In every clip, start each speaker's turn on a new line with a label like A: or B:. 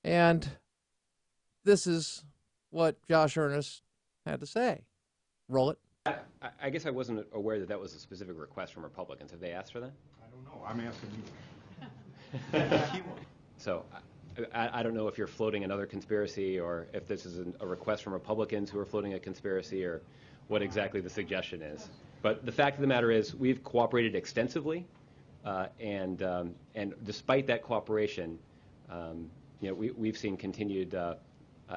A: And this is what Josh Earnest had to say. Roll it.
B: I guess I wasn't aware that that was a specific request from Republicans. Have they asked for that?
C: I don't know. I'm asking you.
B: So I don't know if you're floating another conspiracy or if this is a request from Republicans who are floating a conspiracy or what exactly the suggestion is. But the fact of the matter is we've cooperated extensively, and despite that cooperation, we've seen continued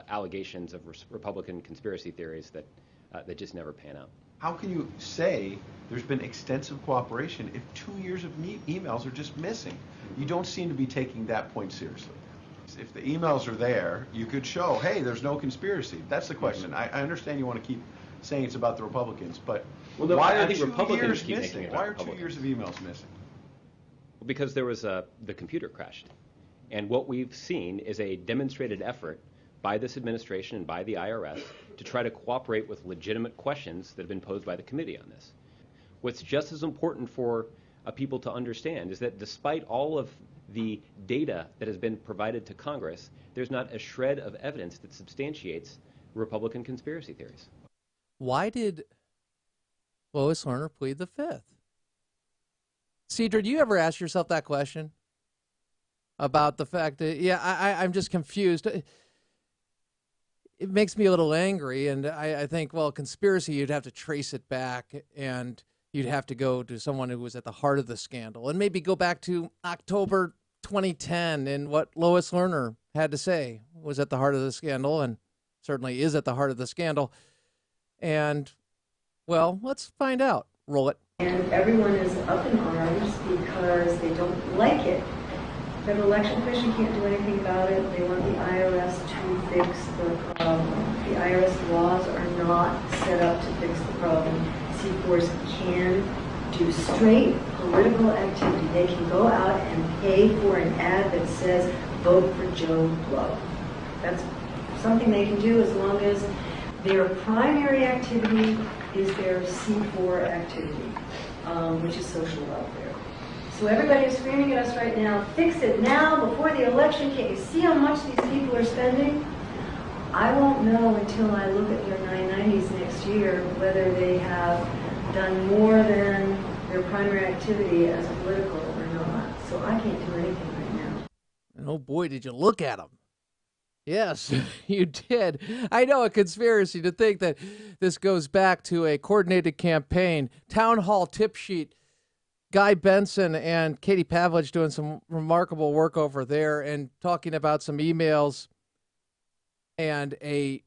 B: allegations of Republican conspiracy theories that just never pan out.
C: How can you say there's been extensive cooperation if 2 years of emails are just missing? You don't seem to be taking that point seriously. If the emails are there, you could show, hey, there's no conspiracy. That's the question. I understand you want to keep saying it's about the Republicans, but why are 2 years missing? Why are 2 years of emails missing?
B: Well, because there was the computer crashed. And what we've seen is a demonstrated effort by this administration and by the IRS to try to cooperate with legitimate questions that have been posed by the committee on this. What's just as important for people to understand is that despite all of the data that has been provided to Congress, there's not a shred of evidence that substantiates Republican conspiracy theories.
A: Why did Lois Lerner plead the Fifth? Cedra, do you ever ask yourself that question? About the fact that, I'm just confused. It makes me a little angry, and I think, well, conspiracy, you'd have to trace it back, and you'd have to go to someone who was at the heart of the scandal, and maybe go back to October 2010 and what Lois Lerner had to say was at the heart of the scandal, and certainly is at the heart of the scandal. And, well, let's find out. Roll it.
D: And everyone is up in arms because they don't like it. Federal Election Commission can't do anything about it. They want the IRS to fix the problem. The IRS laws are not set up to fix the problem. C4s can do straight political activity. They can go out and pay for an ad that says, vote for Joe Blow. That's something they can do as long as their primary activity is their C4 activity, which is social welfare. So everybody is screaming at us right now, fix it now before the election. Can't you see how much these people are spending? I won't know until I look at their 990s next year whether they have done more than their primary activity as political or not. So I can't do anything right now.
A: And oh boy, did you look at them. Yes, you did. I know, a conspiracy to think that this goes back to a coordinated campaign, town hall tip sheet. Guy Benson and Katie Pavlich doing some remarkable work over there and talking about some emails and a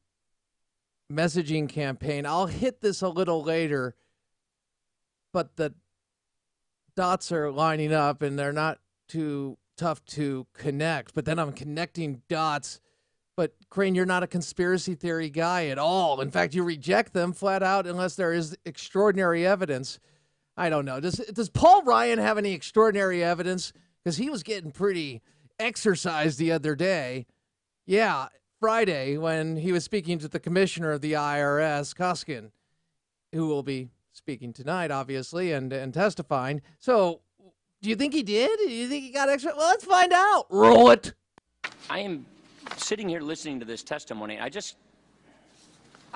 A: messaging campaign. I'll hit this a little later, but the dots are lining up and they're not too tough to connect. But then I'm connecting dots. But Crane, you're not a conspiracy theory guy at all. In fact, you reject them flat out unless there is extraordinary evidence. I don't know. Does Paul Ryan have any extraordinary evidence? Because he was getting pretty exercised the other day. Yeah, Friday when he was speaking to the commissioner of the IRS, Koskin, who will be speaking tonight, obviously, and testifying. So do you think he did? Do you think he got extra? Well, let's find out. Roll it.
E: I am sitting here listening to this testimony. I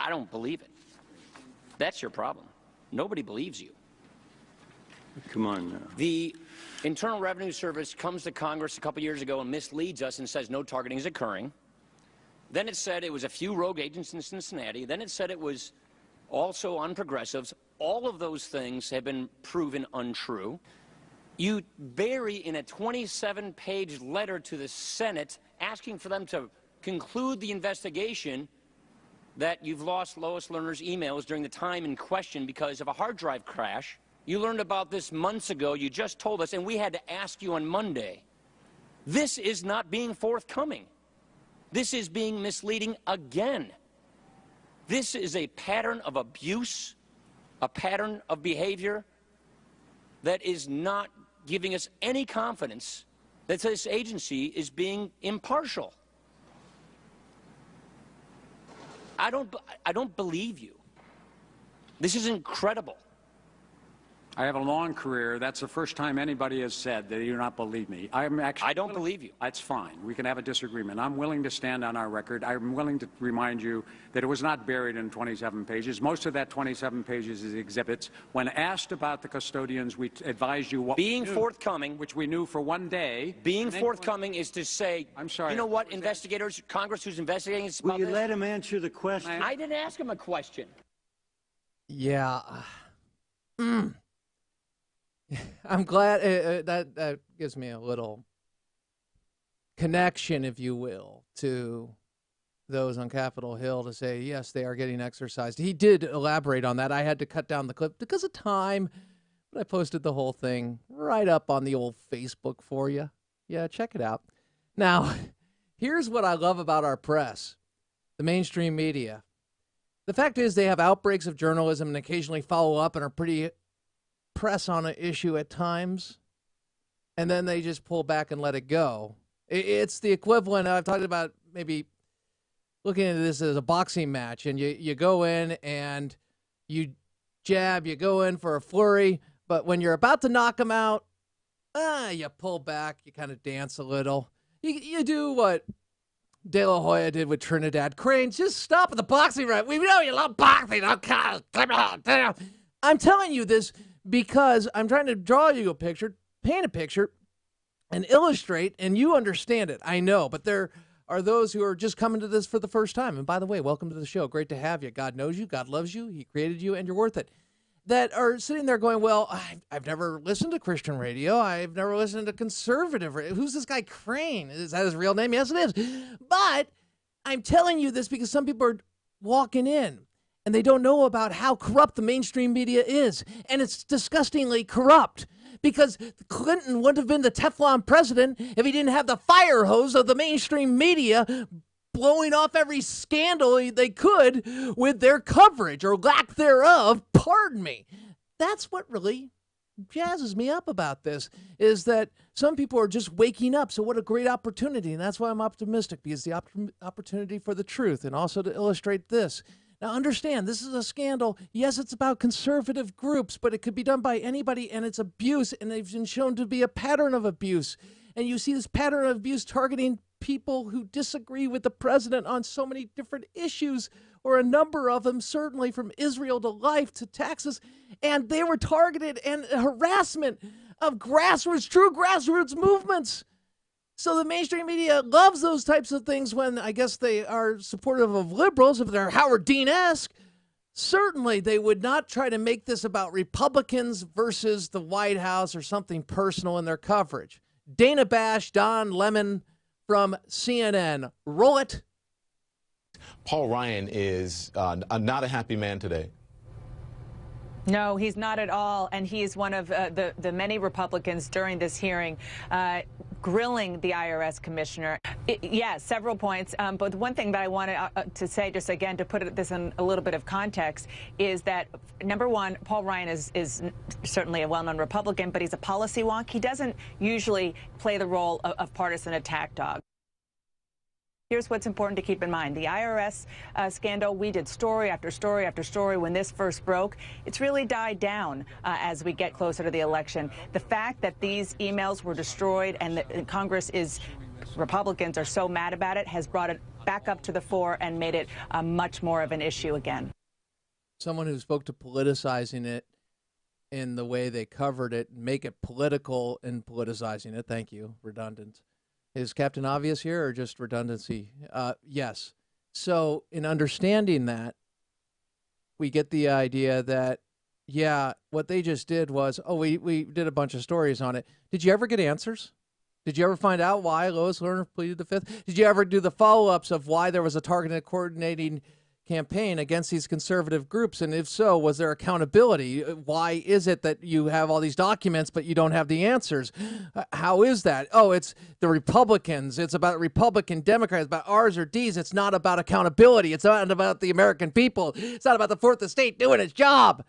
E: don't believe it. That's your problem. Nobody believes you.
F: Come on now.
E: The Internal Revenue Service comes to Congress a couple years ago and misleads us and says no targeting is occurring. Then it said it was a few rogue agents in Cincinnati. Then it said it was also on progressives. All of those things have been proven untrue. You bury in a 27-page letter to the Senate asking for them to conclude the investigation that you've lost Lois Lerner's emails during the time in question because of a hard drive crash. You learned about this months ago. You just told us, and we had to ask you on Monday. This is not being forthcoming. This is being misleading again. This is a pattern of abuse, a pattern of behavior that is not giving us any confidence that this agency is being impartial. I don't believe you. This is incredible.
G: I have a long career. That's the first time anybody has said that you do not believe me. I
E: don't believe you.
G: That's fine. We can have a disagreement. I'm willing to stand on our record. I'm willing to remind you that it was not buried in 27 pages. Most of that 27 pages is exhibits. When asked about the custodians, we advised you what
E: being
G: we knew,
E: forthcoming,
G: which we knew for one day.
E: Being forthcoming is to say,
G: I'm sorry.
E: You know what, investigators, Congress who's investigating this
F: Will
E: about
F: you
E: this?
F: let him answer the question?
E: I didn't ask him a question.
A: Yeah. I'm glad that gives me a little connection, if you will, to those on Capitol Hill to say, yes, they are getting exercised. He did elaborate on that. I had to cut down the clip because of time, but I posted the whole thing right up on the old Facebook for you. Yeah, check it out. Now, here's what I love about our press, the mainstream media. The fact is they have outbreaks of journalism and occasionally follow up and are pretty press on an issue at times, and then they just pull back and let it go. It's the equivalent. I've talked about maybe looking at this as a boxing match, and you go in and you jab, you go in for a flurry, but when you're about to knock them out, you pull back, you kind of dance a little. You do what De La Hoya did with Trinidad Crane. Just stop at the boxing right. We know you love boxing. I'm telling you this because I'm trying to draw you a picture, paint a picture, and illustrate, and you understand it. I know, but there are those who are just coming to this for the first time. And by the way, welcome to the show. Great to have you. God knows you. God loves you. He created you, and you're worth it. That are sitting there going, well, I've never listened to Christian radio. I've never listened to conservative radio. Who's this guy Crane? Is that his real name? Yes, it is. But I'm telling you this because some people are walking in and they don't know about how corrupt the mainstream media is. And it's disgustingly corrupt because Clinton wouldn't have been the Teflon president if he didn't have the fire hose of the mainstream media blowing off every scandal they could with their coverage or lack thereof. Pardon me. That's what really jazzes me up about this, is that some people are just waking up. So what a great opportunity. And that's why I'm optimistic, because the opportunity for the truth, and also to illustrate this. Now, understand, this is a scandal. Yes, it's about conservative groups, but it could be done by anybody, and it's abuse, and they've been shown to be a pattern of abuse. And you see this pattern of abuse targeting people who disagree with the president on so many different issues, or a number of them, certainly from Israel to life to taxes. And they were targeted, and harassment of grassroots, true grassroots movements. So the mainstream media loves those types of things when I guess they are supportive of liberals, if they're Howard Dean-esque. Certainly they would not try to make this about Republicans versus the White House or something personal in their coverage. Dana Bash, Don Lemon from CNN. Roll it.
H: Paul Ryan is not a happy man today.
I: No, he's not at all, and he's one of the many Republicans during this hearing grilling the IRS commissioner. Yes, several points, but one thing that I wanted to say, just again to put this in a little bit of context, is that, number one, Paul Ryan is certainly a well-known Republican, but he's a policy wonk. He doesn't usually play the role of partisan attack dog. Here's what's important to keep in mind. The IRS scandal, we did story after story after story when this first broke. It's really died down as we get closer to the election. The fact that these emails were destroyed and that Congress Republicans are so mad about it has brought it back up to the fore and made it much more of an issue again.
A: Someone who spoke to politicizing it in the way they covered it, make it political in politicizing it. Thank you. Redundant. Is Captain Obvious here or just redundancy? Yes. So in understanding that, we get the idea that, yeah, what they just did was, we did a bunch of stories on it. Did you ever get answers? Did you ever find out why Lois Lerner pleaded the fifth? Did you ever do the follow-ups of why there was a targeted coordinating campaign against these conservative groups? And if so, was there accountability? Why is it that you have all these documents, but you don't have the answers? How is that? Oh, it's the Republicans. It's about Republican Democrats, about R's or D's. It's not about accountability. It's not about the American people. It's not about the fourth estate doing its job.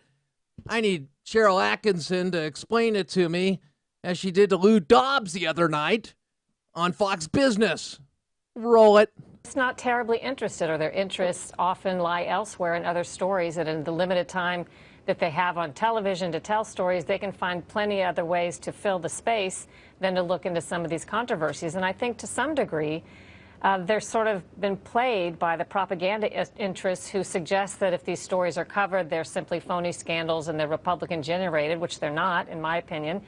A: I need Cheryl Atkinson to explain it to me, as she did to Lou Dobbs the other night on Fox Business. Roll it.
J: It's not terribly interested, or their interests often lie elsewhere in other stories, and in the limited time that they have on television to tell stories, they can find plenty of other ways to fill the space than to look into some of these controversies. And I think to some degree, they're sort of been played by the propaganda interests who suggest that if these stories are covered, they're simply phony scandals and they're Republican generated, which they're not, in my opinion.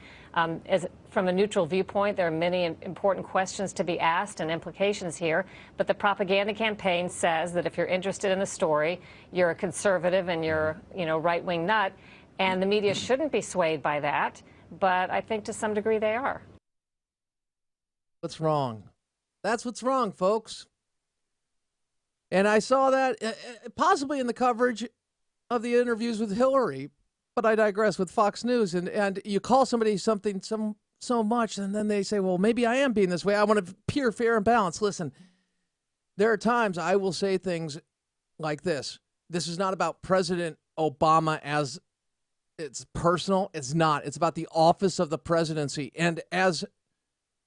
J: From a neutral viewpoint, there are many important questions to be asked and implications here. But the propaganda campaign says that if you're interested in the story, you're a conservative and you're, right-wing nut. And the media shouldn't be swayed by that. But I think to some degree they are.
A: What's wrong? That's what's wrong, folks. And I saw that possibly in the coverage of the interviews with Hillary, but I digress, with Fox News. And you call somebody something so much, and then they say, well, maybe I am being this way. I want to pure, fair, and balanced. Listen, there are times I will say things like this. This is not about President Obama as it's personal. It's not. It's about the office of the presidency. And as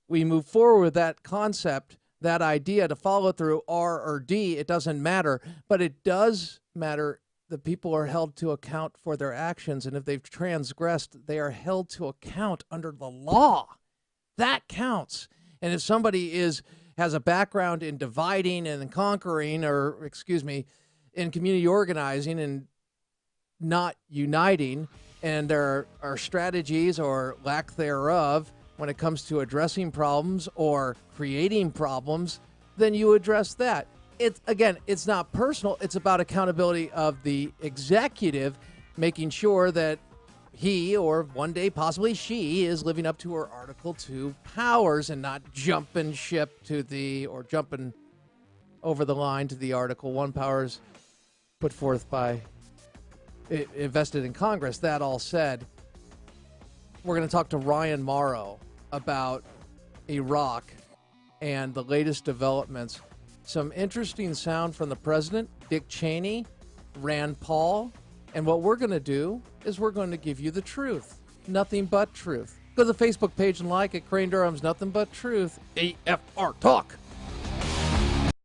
A: we move forward with that concept, that idea, to follow through R or D, it doesn't matter. But it does matter that people are held to account for their actions. And if they've transgressed, they are held to account under the law. That counts. And if somebody has a background in dividing and conquering, in community organizing and not uniting, and there are strategies or lack thereof when it comes to addressing problems or creating problems, then you address that. It's not personal. It's about accountability of the executive, making sure that he, or one day possibly she, is living up to her Article 2 powers and not jumping ship or jumping over the line to the Article 1 powers put forth by, invested in Congress. That all said, we're going to talk to Ryan Morrow about Iraq and the latest developments. Some interesting sound from the president, Dick Cheney, Rand Paul. And what we're going to do is we're going to give you the truth. Nothing but truth. Go to the Facebook page and like it. Crane Durham's Nothing But Truth. AFR Talk.